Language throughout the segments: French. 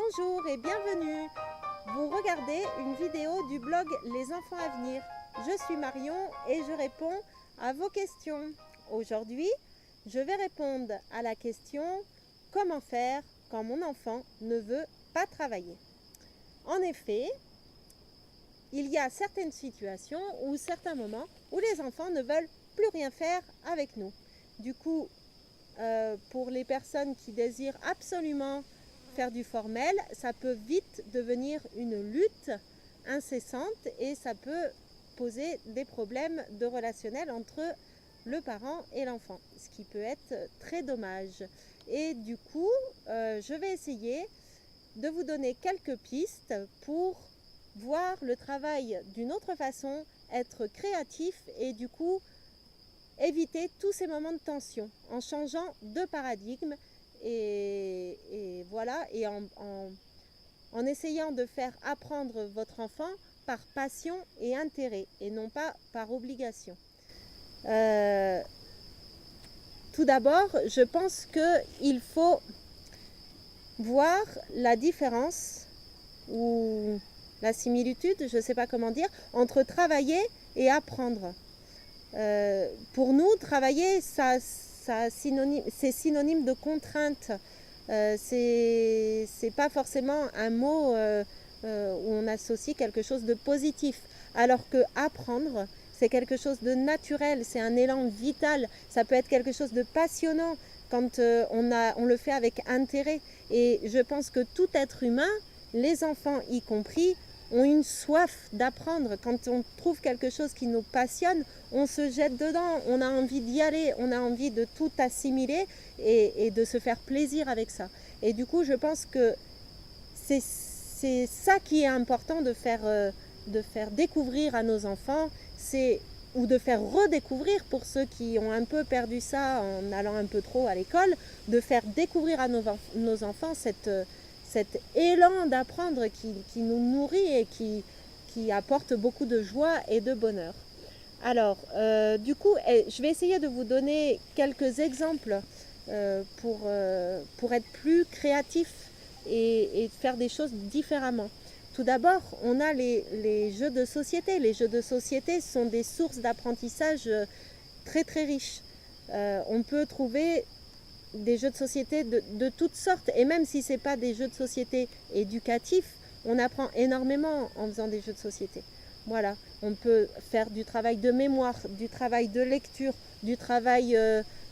Bonjour et bienvenue. Vous regardez une vidéo du blog Les Enfants à venir. Je suis Marion et je réponds à vos questions. Aujourd'hui, je vais répondre à la question « Comment faire quand mon enfant ne veut pas travailler ?» En effet, il y a certaines situations ou certains moments où les enfants ne veulent plus rien faire avec nous. Du coup, pour les personnes qui désirent absolument faire du formel, ça peut vite devenir une lutte incessante et ça peut poser des problèmes de relationnel entre le parent et l'enfant, ce qui peut être très dommage. Et du coup, je vais essayer de vous donner quelques pistes pour voir le travail d'une autre façon, être créatif et du coup éviter tous ces moments de tension en changeant de paradigme et voilà, et en essayant de faire apprendre votre enfant par passion et intérêt et non pas par obligation. Tout d'abord, je pense qu'il faut voir la différence ou la similitude, je ne sais pas comment dire, entre travailler et apprendre. Pour nous, travailler, c'est synonyme de contrainte. C'est pas forcément un mot où on associe quelque chose de positif. Alors que apprendre, c'est quelque chose de naturel, c'est un élan vital. Ça peut être quelque chose de passionnant quand on le fait avec intérêt. Et je pense que tout être humain, les enfants y compris, ont une soif d'apprendre. Quand on trouve quelque chose qui nous passionne, on se jette dedans, on a envie d'y aller, on a envie de tout assimiler et de se faire plaisir avec ça. Et du coup, je pense que c'est ça qui est important de faire découvrir à nos enfants, ou de faire redécouvrir pour ceux qui ont un peu perdu ça en allant un peu trop à l'école, de faire découvrir à nos enfants cet élan d'apprendre qui nous nourrit et qui apporte beaucoup de joie et de bonheur. Alors, du coup, je vais essayer de vous donner quelques exemples pour être plus créatif et faire des choses différemment. Tout d'abord, on a les jeux de société. Les jeux de société sont des sources d'apprentissage très très riches. On peut trouver des jeux de société de toutes sortes, et même si ce n'est pas des jeux de société éducatifs, on apprend énormément en faisant des jeux de société. Voilà, on peut faire du travail de mémoire, du travail de lecture, du travail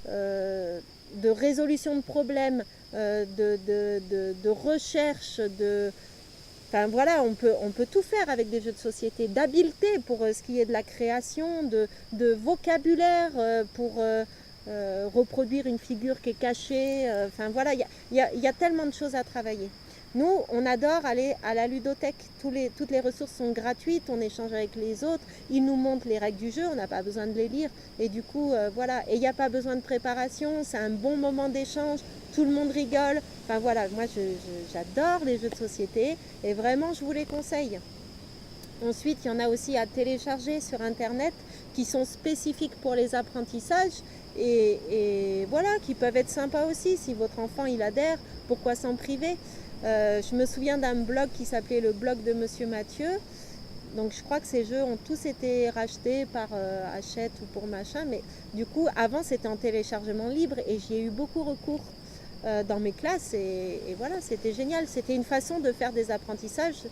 de résolution de problèmes, de recherche, enfin voilà, on peut tout faire avec des jeux de société, d'habileté pour ce qui est de la création, de vocabulaire pour reproduire une figure qui est cachée. Enfin voilà, il y a tellement de choses à travailler. Nous, on adore aller à la ludothèque. Toutes les ressources sont gratuites, on échange avec les autres, ils nous montrent les règles du jeu, on n'a pas besoin de les lire. Et du coup, voilà, et il n'y a pas besoin de préparation, c'est un bon moment d'échange, tout le monde rigole. Enfin voilà, moi j'adore les jeux de société et vraiment je vous les conseille. Ensuite, il y en a aussi à télécharger sur internet qui sont spécifiques pour les apprentissages et voilà, qui peuvent être sympas aussi. Si votre enfant il adhère, pourquoi s'en priver? Je me souviens d'un blog qui s'appelait le blog de Monsieur Mathieu. Donc je crois que ces jeux ont tous été rachetés par Hachette ou pour machin, mais du coup avant c'était en téléchargement libre et j'y ai eu beaucoup recours dans mes classes et voilà, c'était génial. C'était une façon de faire des apprentissages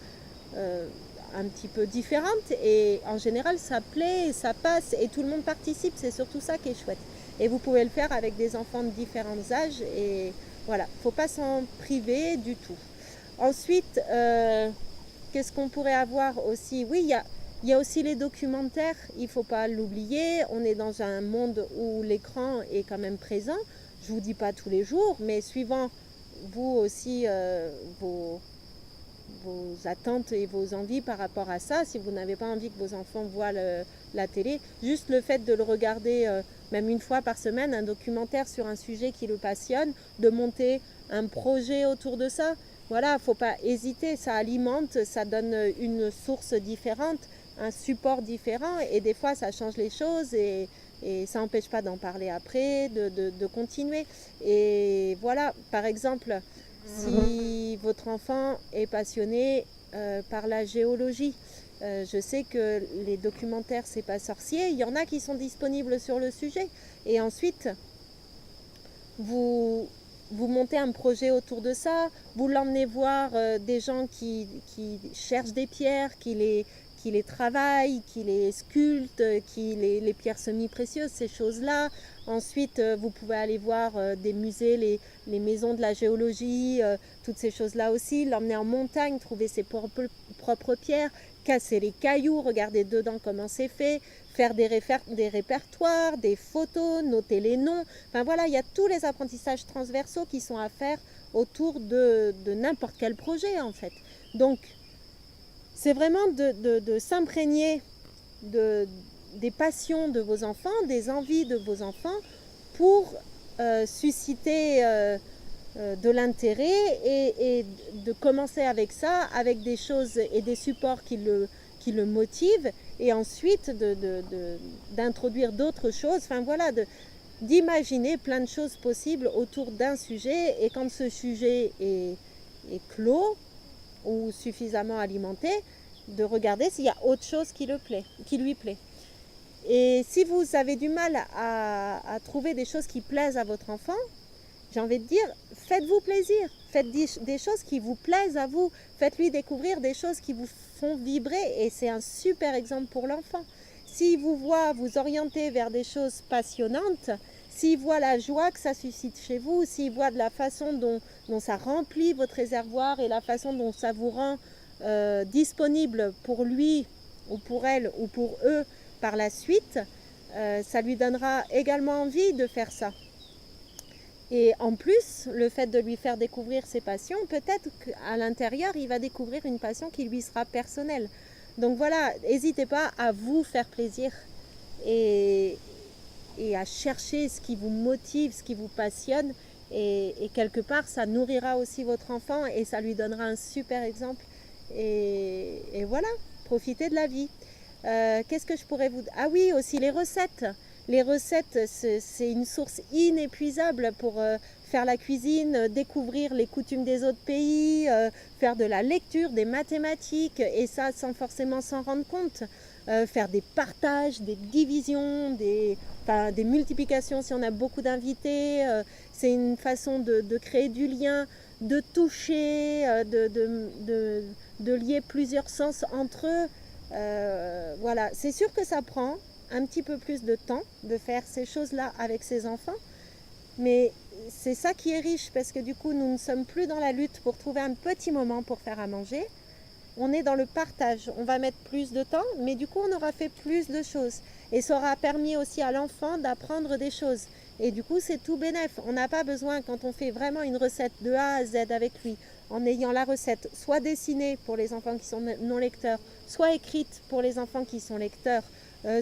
un petit peu différentes et en général ça plaît, ça passe et tout le monde participe, c'est surtout ça qui est chouette. Et vous pouvez le faire avec des enfants de différents âges et voilà, il ne faut pas s'en priver du tout. Ensuite, qu'est-ce qu'on pourrait avoir aussi? Oui, il y a aussi les documentaires, il ne faut pas l'oublier. On est dans un monde où l'écran est quand même présent. Je ne vous dis pas tous les jours, mais suivant vous aussi vos attentes et vos envies par rapport à ça, si vous n'avez pas envie que vos enfants voient la télé, juste le fait de le regarder même une fois par semaine, un documentaire sur un sujet qui le passionne, de monter un projet autour de ça, voilà, il ne faut pas hésiter, ça alimente, ça donne une source différente, un support différent et des fois ça change les choses et ça n'empêche pas d'en parler après, de continuer. Et voilà, par exemple, Si votre enfant est passionné par la géologie, je sais que les documentaires C'est pas sorcier, il y en a qui sont disponibles sur le sujet. Et ensuite, vous montez un projet autour de ça, vous l'emmenez voir des gens qui cherchent des pierres, qui les travaillent, qui les sculptent, qui les pierres semi-précieuses, ces choses-là. Ensuite, vous pouvez aller voir des musées, les maisons de la géologie, toutes ces choses-là aussi. L'emmener en montagne, trouver ses propres pierres, casser les cailloux, regarder dedans comment c'est fait, faire des répertoires, des photos, noter les noms. Enfin voilà, il y a tous les apprentissages transversaux qui sont à faire autour de n'importe quel projet en fait. Donc, c'est vraiment de s'imprégner des passions de vos enfants, des envies de vos enfants pour susciter de l'intérêt et de commencer avec ça, avec des choses et des supports qui le motivent, et ensuite d'introduire d'autres choses, enfin voilà, d'imaginer plein de choses possibles autour d'un sujet, et quand ce sujet est clos ou suffisamment alimenté, de regarder s'il y a autre chose qui lui plaît. Et si vous avez du mal à trouver des choses qui plaisent à votre enfant, j'ai envie de dire, faites-vous plaisir, faites des choses qui vous plaisent à vous, faites-lui découvrir des choses qui vous font vibrer, et c'est un super exemple pour l'enfant. S'il vous voit vous orienter vers des choses passionnantes, s'il voit la joie que ça suscite chez vous, s'il voit de la façon dont ça remplit votre réservoir et la façon dont ça vous rend disponible pour lui ou pour elle ou pour eux par la suite, ça lui donnera également envie de faire ça. Et en plus, le fait de lui faire découvrir ses passions, peut-être qu'à l'intérieur, il va découvrir une passion qui lui sera personnelle. Donc voilà, n'hésitez pas à vous faire plaisir et à chercher ce qui vous motive, ce qui vous passionne. Et quelque part, ça nourrira aussi votre enfant et ça lui donnera un super exemple. Et voilà, profitez de la vie. Qu'est-ce que je pourrais vous... Ah oui, aussi les recettes. Les recettes, c'est une source inépuisable pour faire la cuisine, découvrir les coutumes des autres pays, faire de la lecture, des mathématiques, et ça sans forcément s'en rendre compte. Faire des partages, des divisions, des multiplications si on a beaucoup d'invités. C'est une façon de créer du lien, de toucher, de lier plusieurs sens entre eux. Voilà, c'est sûr que ça prend un petit peu plus de temps de faire ces choses-là avec ses enfants, mais c'est ça qui est riche, parce que du coup nous ne sommes plus dans la lutte pour trouver un petit moment pour faire à manger, on est dans le partage. On va mettre plus de temps, mais du coup on aura fait plus de choses, et ça aura permis aussi à l'enfant d'apprendre des choses, et du coup c'est tout bénef. On n'a pas besoin, quand on fait vraiment une recette de A à Z avec lui, en ayant la recette soit dessinée pour les enfants qui sont non lecteurs, soit écrite pour les enfants qui sont lecteurs,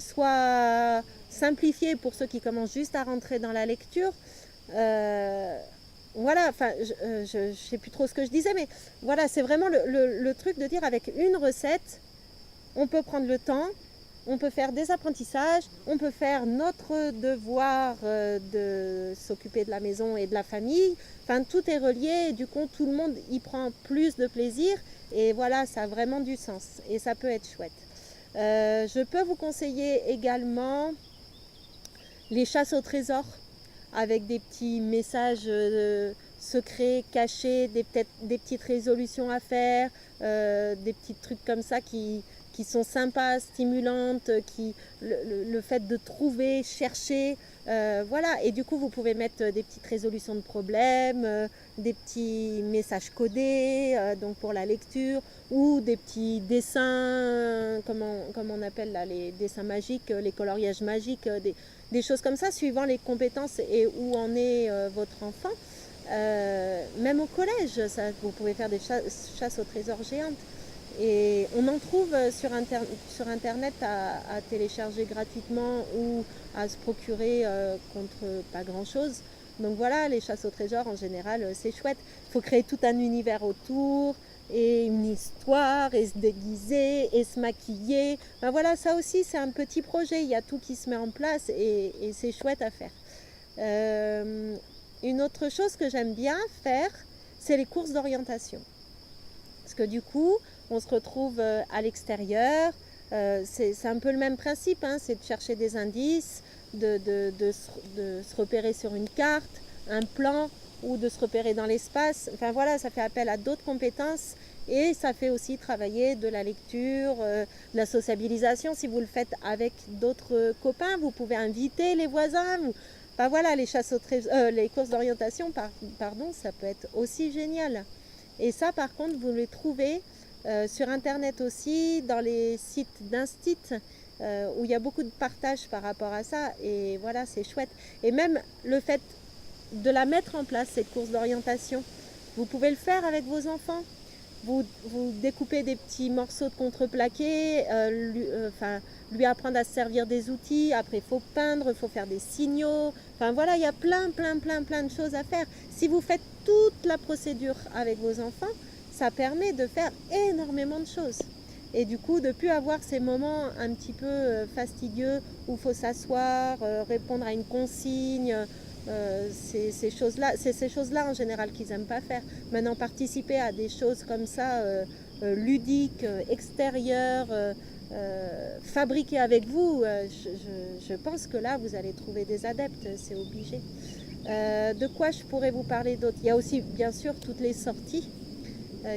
soit simplifié pour ceux qui commencent juste à rentrer dans la lecture. Voilà, enfin, je sais plus trop ce que je disais, mais voilà, c'est vraiment le truc de dire, avec une recette, on peut prendre le temps, on peut faire des apprentissages, on peut faire notre devoir de s'occuper de la maison et de la famille. Enfin, tout est relié, et du coup, tout le monde y prend plus de plaisir, et voilà, ça a vraiment du sens, et ça peut être chouette. Je peux vous conseiller également les chasses au trésor, avec des petits messages secrets, cachés, des petites résolutions à faire, des petits trucs comme ça qui sont sympas, stimulantes, le fait de trouver, chercher, voilà. Et du coup, vous pouvez mettre des petites résolutions de problèmes, des petits messages codés, donc pour la lecture, ou des petits dessins, comment on appelle là, les dessins magiques, les coloriages magiques, des choses comme ça, suivant les compétences et où en est votre enfant. Même au collège, vous pouvez faire des chasses au trésor géantes. Et on en trouve sur Internet à télécharger gratuitement ou à se procurer contre pas grand-chose. Donc voilà, les chasses au trésor, en général, c'est chouette. Il faut créer tout un univers autour, et une histoire, et se déguiser, et se maquiller. Ben voilà, ça aussi, c'est un petit projet. Il y a tout qui se met en place, et c'est chouette à faire. Une autre chose que j'aime bien faire, c'est les courses d'orientation. Parce que du coup, on se retrouve à l'extérieur, c'est un peu le même principe, hein, c'est de chercher des indices, de se repérer sur une carte, un plan, ou de se repérer dans l'espace. Enfin voilà, ça fait appel à d'autres compétences et ça fait aussi travailler de la lecture, de la sociabilisation. Si vous le faites avec d'autres copains, vous pouvez inviter les voisins. Enfin voilà, les chasses au les courses d'orientation, pardon, ça peut être aussi génial. Et ça, par contre, vous les trouvez sur Internet aussi, dans les sites d'Instit, où il y a beaucoup de partage par rapport à ça. Et voilà, c'est chouette. Et même le fait de la mettre en place, cette course d'orientation, vous pouvez le faire avec vos enfants. Vous découpez des petits morceaux de contreplaqué, lui apprendre à se servir des outils. Après, il faut peindre, il faut faire des signaux. Enfin voilà, il y a plein de choses à faire. Si vous faites toute la procédure avec vos enfants, ça permet de faire énormément de choses. Et du coup, de ne plus avoir ces moments un petit peu fastidieux où il faut s'asseoir, répondre à une consigne. C'est ces choses-là en général qu'ils n'aiment pas faire. Maintenant, participer à des choses comme ça, ludiques, extérieures, fabriquées avec vous, je pense que là, vous allez trouver des adeptes, c'est obligé. De quoi je pourrais vous parler d'autre? Il y a aussi, bien sûr, toutes les sorties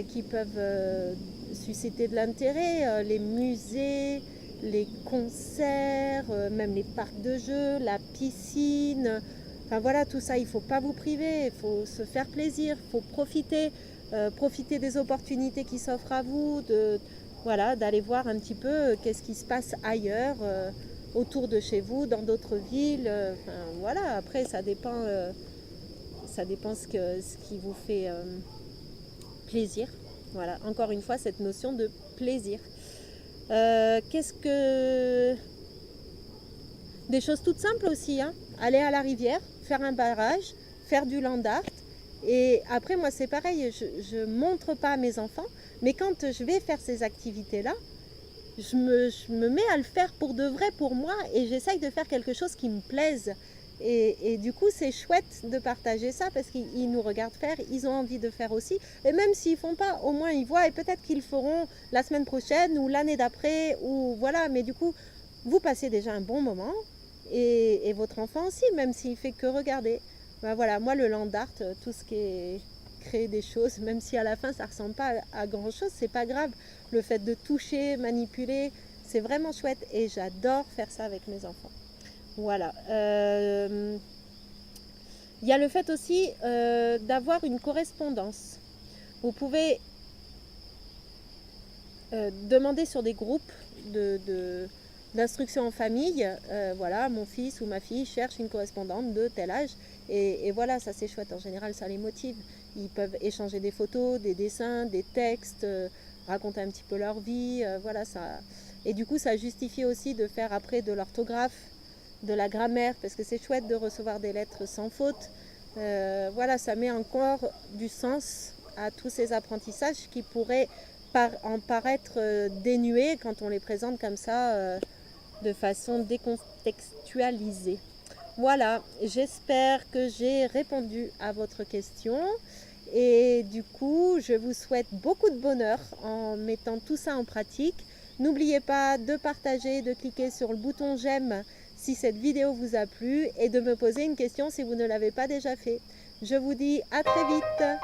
qui peuvent susciter de l'intérêt, les musées, les concerts, même les parcs de jeux, la piscine. Enfin voilà, tout ça, il ne faut pas vous priver, il faut se faire plaisir, il faut profiter des opportunités qui s'offrent à vous, voilà, d'aller voir un petit peu qu'est-ce qui se passe ailleurs, autour de chez vous, dans d'autres villes. Enfin, voilà, après, ça dépend ce qui vous fait plaisir. Voilà, encore une fois, cette notion de plaisir. Des choses toutes simples aussi, hein. Aller à la rivière, faire un barrage, faire du land art. Et après, moi, c'est pareil, je ne montre pas à mes enfants, mais quand je vais faire ces activités-là, je me mets à le faire pour de vrai, pour moi, et j'essaye de faire quelque chose qui me plaise. Et du coup, c'est chouette de partager ça parce qu'ils nous regardent faire, ils ont envie de faire aussi. Et même s'ils ne font pas, au moins ils voient et peut-être qu'ils le feront la semaine prochaine ou l'année d'après. Ou voilà, mais du coup, vous passez déjà un bon moment et votre enfant aussi, même s'il fait que regarder. Ben voilà, moi le land art, tout ce qui est créer des choses, même si à la fin ça ne ressemble pas à grand chose, c'est pas grave. Le fait de toucher, manipuler, c'est vraiment chouette et j'adore faire ça avec mes enfants. Voilà. Il y a le fait aussi d'avoir une correspondance. Vous pouvez demander sur des groupes d'instruction en famille, voilà, mon fils ou ma fille cherche une correspondante de tel âge, et voilà, ça c'est chouette, en général ça les motive. Ils peuvent échanger des photos, des dessins, des textes, raconter un petit peu leur vie, voilà ça. Et du coup ça justifie aussi de faire après de l'orthographe, de la grammaire, parce que c'est chouette de recevoir des lettres sans faute. Voilà, ça met encore du sens à tous ces apprentissages qui pourraient en paraître dénués quand on les présente comme ça de façon décontextualisée. Voilà, j'espère que j'ai répondu à votre question et du coup je vous souhaite beaucoup de bonheur en mettant tout ça en pratique. N'oubliez pas de partager, de cliquer sur le bouton j'aime si cette vidéo vous a plu et de me poser une question si vous ne l'avez pas déjà fait. Je vous dis à très vite.